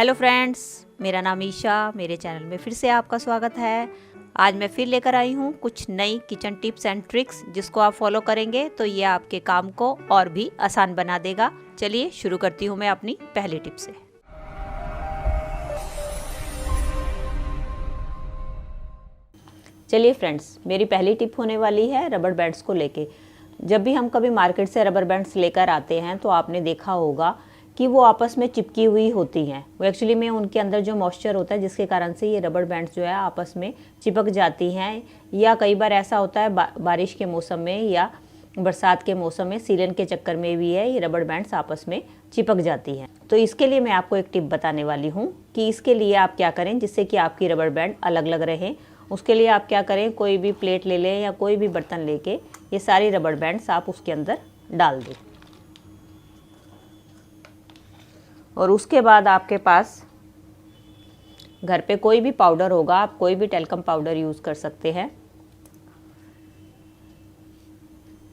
Hello friends, मेरा नाम ईशा। मेरे चैनल में फिर से आपका स्वागत है। आज मैं फिर लेकर आई हूँ कुछ नई किचन टिप्स एंड ट्रिक्स, जिसको आप फॉलो करेंगे तो ये आपके काम को और भी आसान बना देगा। चलिए शुरू करती हूँ मैं अपनी पहली टिप से। चलिए फ्रेंड्स, मेरी पहली टिप होने वाली है रबर बैंड्स को लेके। जब भी हम कभी मार्केट से रबर बैंड्स लेकर आते हैं तो आपने देखा होगा कि वो आपस में चिपकी हुई होती हैं। वो एक्चुअली में उनके अंदर जो मॉइस्चर होता है, जिसके कारण से ये रबर बैंड्स जो है आपस में चिपक जाती हैं। या कई बार ऐसा होता है बारिश के मौसम में या बरसात के मौसम में सीलन के चक्कर में भी है ये रबर बैंड्स आपस में चिपक जाती हैं। तो इसके लिए मैं आपको एक टिप बताने वाली हूँ कि इसके लिए आप क्या करें जिससे कि आपकी रबर बैंड अलग अलग रहें। उसके लिए आप क्या करें, कोई भी प्लेट ले लें या कोई भी बर्तन लेके ये सारी रबर बैंड्स आप उसके अंदर डाल दें। और उसके बाद आपके पास घर पे कोई भी पाउडर होगा, आप कोई भी टेल्कम पाउडर यूज़ कर सकते हैं।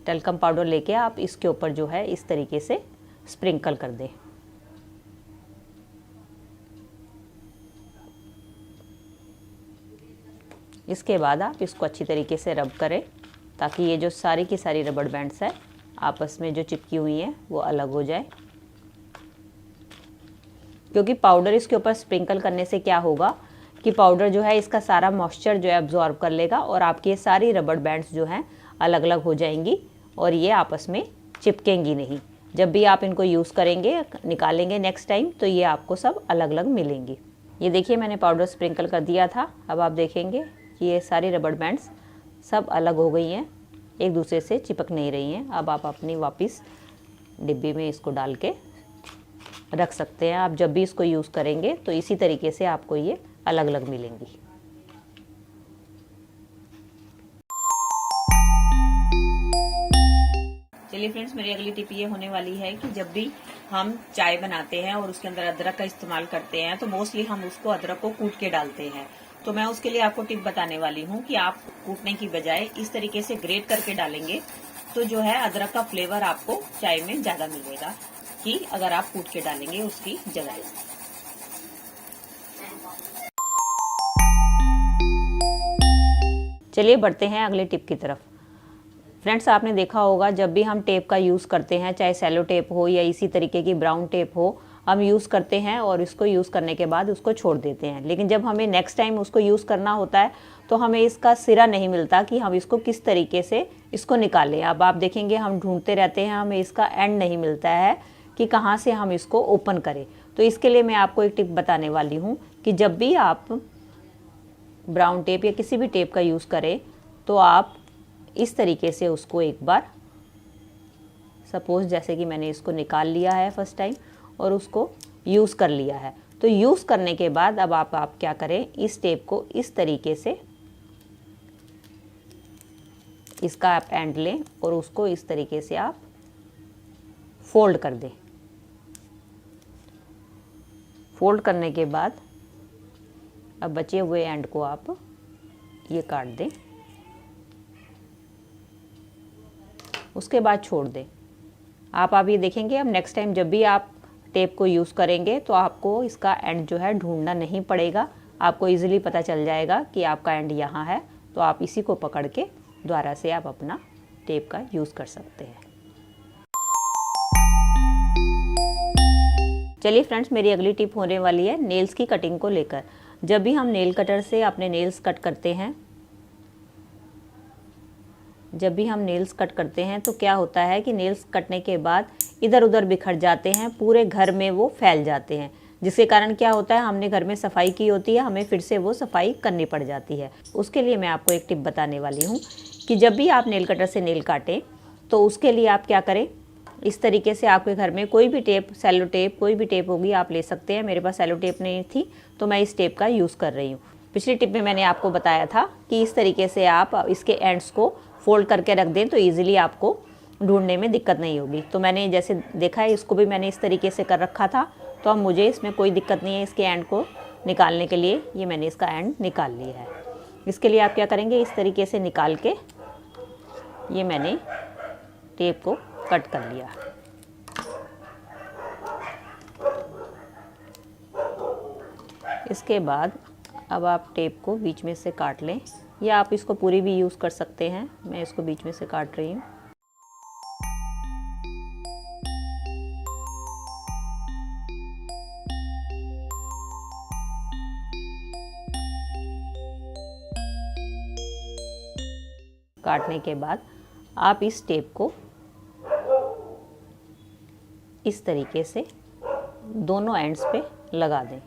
टेल्कम पाउडर लेके आप इसके ऊपर जो है इस तरीके से स्प्रिंकल कर दें। इसके बाद आप इसको अच्छी तरीके से रब करें ताकि ये जो सारी की सारी रबर बैंड्स है आपस में जो चिपकी हुई हैं वो अलग हो जाए। क्योंकि पाउडर इसके ऊपर स्प्रिंकल करने से क्या होगा कि पाउडर जो है इसका सारा मॉइस्चर जो है अब्जॉर्ब कर लेगा और आपकी ये सारी रबर बैंड्स जो हैं अलग अलग हो जाएंगी और ये आपस में चिपकेंगी नहीं। जब भी आप इनको यूज़ करेंगे, निकालेंगे नेक्स्ट टाइम, तो ये आपको सब अलग अलग मिलेंगी। ये देखिए, मैंने पाउडर स्प्रिंकल कर दिया था। अब आप देखेंगे कि ये सारी रबर बैंड्स सब अलग हो गई हैं, एक दूसरे से चिपक नहीं रही हैं। अब आप अपनी वापस डिब्बी में इसको डाल के रख सकते हैं। आप जब भी इसको यूज़ करेंगे तो इसी तरीके से आपको ये अलग अलग मिलेंगी। चलिए फ्रेंड्स, मेरी अगली टिप ये होने वाली है कि जब भी हम चाय बनाते हैं और उसके अंदर अदरक का इस्तेमाल करते हैं तो मोस्टली हम उसको अदरक को कूट के डालते हैं। तो मैं उसके लिए आपको टिप बताने वाली हूँ कि आप कूटने की बजाय इस तरीके से ग्रेट करके डालेंगे तो जो है अदरक का फ्लेवर आपको चाय में ज्यादा मिलेगा कि अगर आप कूट के डालेंगे उसकी जगह। चलिए बढ़ते हैं अगले टिप की तरफ। फ्रेंड्स, आपने देखा होगा जब भी हम टेप का यूज़ करते हैं, चाहे सेलो टेप हो या इसी तरीके की ब्राउन टेप हो, हम यूज़ करते हैं और इसको यूज़ करने के बाद उसको छोड़ देते हैं। लेकिन जब हमें नेक्स्ट टाइम उसको यूज़ करना होता है तो हमें इसका सिरा नहीं मिलता कि हम इसको किस तरीके से इसको निकालें। अब आप देखेंगे हम ढूंढते रहते हैं, हमें इसका एंड नहीं मिलता है कि कहाँ से हम इसको ओपन करें। तो इसके लिए मैं आपको एक टिप बताने वाली हूँ कि जब भी आप ब्राउन टेप या किसी भी टेप का यूज़ करें तो आप इस तरीके से उसको एक बार, सपोज जैसे कि मैंने इसको निकाल लिया है फर्स्ट टाइम और उसको यूज़ कर लिया है, तो यूज़ करने के बाद अब आप क्या करें, इस टेप को इस तरीके से इसका आप एंड लें और उसको इस तरीके से आप फोल्ड कर दें। फोल्ड करने के बाद अब बचे हुए एंड को आप ये काट दें, उसके बाद छोड़ दें। आप ये देखेंगे अब नेक्स्ट टाइम जब भी आप टेप को यूज़ करेंगे तो आपको इसका एंड जो है ढूंढना नहीं पड़ेगा। आपको इजीली पता चल जाएगा कि आपका एंड यहाँ है, तो आप इसी को पकड़ के दोबारा से आप अपना टेप का यूज़ कर सकते हैं। चलिए फ्रेंड्स, मेरी अगली टिप होने वाली है नेल्स की कटिंग को लेकर। जब भी हम नेल कटर से अपने नेल्स कट करते हैं, तो क्या होता है कि नेल्स कटने के बाद इधर उधर बिखर जाते हैं, पूरे घर में वो फैल जाते हैं, जिसके कारण क्या होता है, हमने घर में सफाई की होती है, हमें फिर से वो सफाई करनी पड़ जाती है। उसके लिए मैं आपको एक टिप बताने वाली हूँ कि जब भी आप नेल कटर से नेल काटें तो उसके लिए आप क्या करें, इस तरीके से आपके घर में कोई भी टेप, सेलो टेप, कोई भी टेप होगी आप ले सकते हैं। मेरे पास सेलो टेप नहीं थी तो मैं इस टेप का यूज़ कर रही हूँ। पिछली टिप में मैंने आपको बताया था कि इस तरीके से आप इसके एंड्स को फोल्ड करके रख दें तो ईजिली आपको ढूंढने में दिक्कत नहीं होगी। तो मैंने जैसे देखा है, इसको भी मैंने इस तरीके से कर रखा था, तो अब मुझे इसमें कोई दिक्कत नहीं है इसके एंड को निकालने के लिए। ये मैंने इसका एंड निकाल लिया है। इसके लिए आप क्या करेंगे, इस तरीके से निकाल के ये मैंने टेप को कट कर लिया। इसके बाद अब आप टेप को बीच में से काट लें, या आप इसको पूरी भी यूज़ कर सकते हैं। मैं इसको बीच में से काट रही हूँ। काटने के बाद आप इस टेप को इस तरीके से दोनों एंड्स पे लगा दें।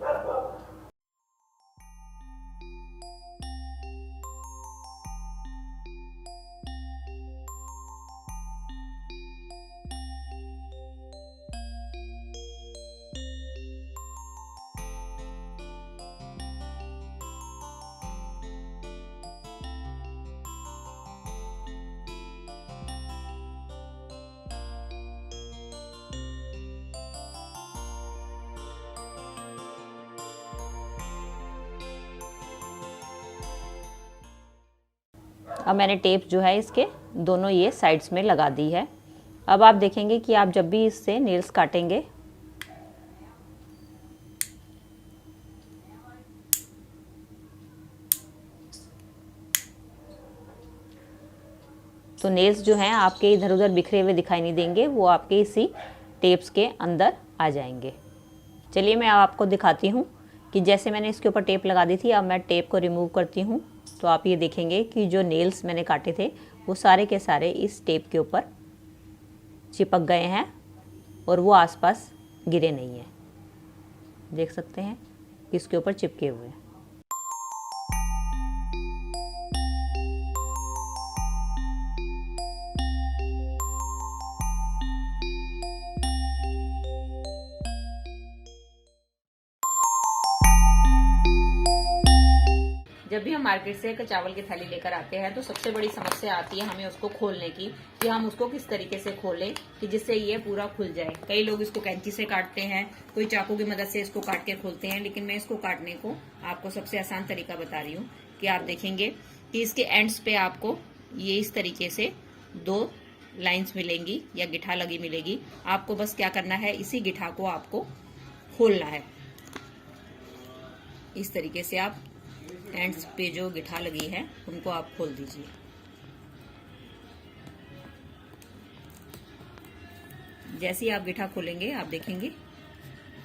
अब मैंने टेप जो है इसके दोनों ये साइड्स में लगा दी है। अब आप देखेंगे कि आप जब भी इससे नेल्स काटेंगे तो नेल्स जो हैं आपके इधर उधर बिखरे हुए दिखाई नहीं देंगे, वो आपके इसी टेप्स के अंदर आ जाएंगे। चलिए मैं आपको दिखाती हूँ कि जैसे मैंने इसके ऊपर टेप लगा दी थी, अब मैं टेप को रिमूव करती हूँ तो आप ये देखेंगे कि जो नेल्स मैंने काटे थे वो सारे के सारे इस टेप के ऊपर चिपक गए हैं और वो आसपास गिरे नहीं हैं। देख सकते हैं कि इसके ऊपर चिपके हुए हैं। जब भी हम मार्केट से एक चावल की थैली लेकर आते हैं तो सबसे बड़ी समस्या आती है हमें उसको खोलने की, कि हम उसको किस तरीके से खोलें कि जिससे ये पूरा खुल जाए। कई लोग इसको कैंची से काटते हैं, कोई चाकू की मदद से इसको काट के खोलते हैं, लेकिन मैं इसको काटने को आपको सबसे आसान तरीका बता रही हूँ कि आप देखेंगे कि इसके एंड्स पे आपको ये इस तरीके से 2 लाइन्स मिलेंगी या गिठा लगी मिलेगी। आपको बस क्या करना है, इसी गिठा को आपको खोलना है। इस तरीके से आप एंड्स पे जो गिठा लगी है उनको आप खोल दीजिए। जैसे ही आप गिठा खोलेंगे आप देखेंगे,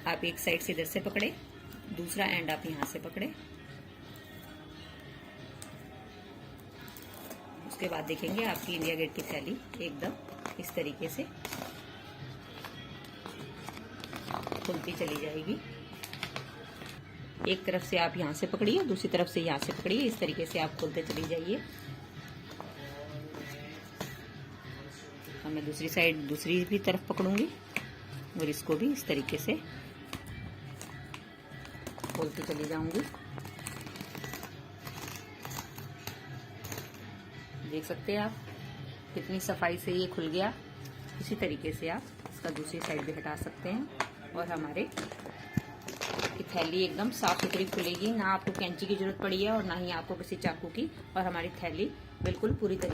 आप एक साइड से इधर से पकड़े, दूसरा एंड आप यहां से पकड़े, उसके बाद देखेंगे आपकी इंडिया गेट की थैली एकदम इस तरीके से खुलती चली जाएगी। एक तरफ से आप यहां से पकड़िए, दूसरी तरफ से यहां से पकड़िए, इस तरीके से आप खोलते चली जाइए। अब मैं दूसरी साइड दूसरी भी तरफ पकड़ूंगी और इसको भी इस तरीके से खोलती चली जाऊंगी। देख सकते हैं आप कितनी सफाई से ये खुल गया। इसी तरीके से आप इसका दूसरी साइड भी हटा सकते हैं और हमारे की थैली एकदम साफ सुथरी खुलेगी। ना आपको कैंची की जरूरत पड़ी है और ना ही आपको किसी चाकू की, और हमारी थैली बिल्कुल पूरी तरीके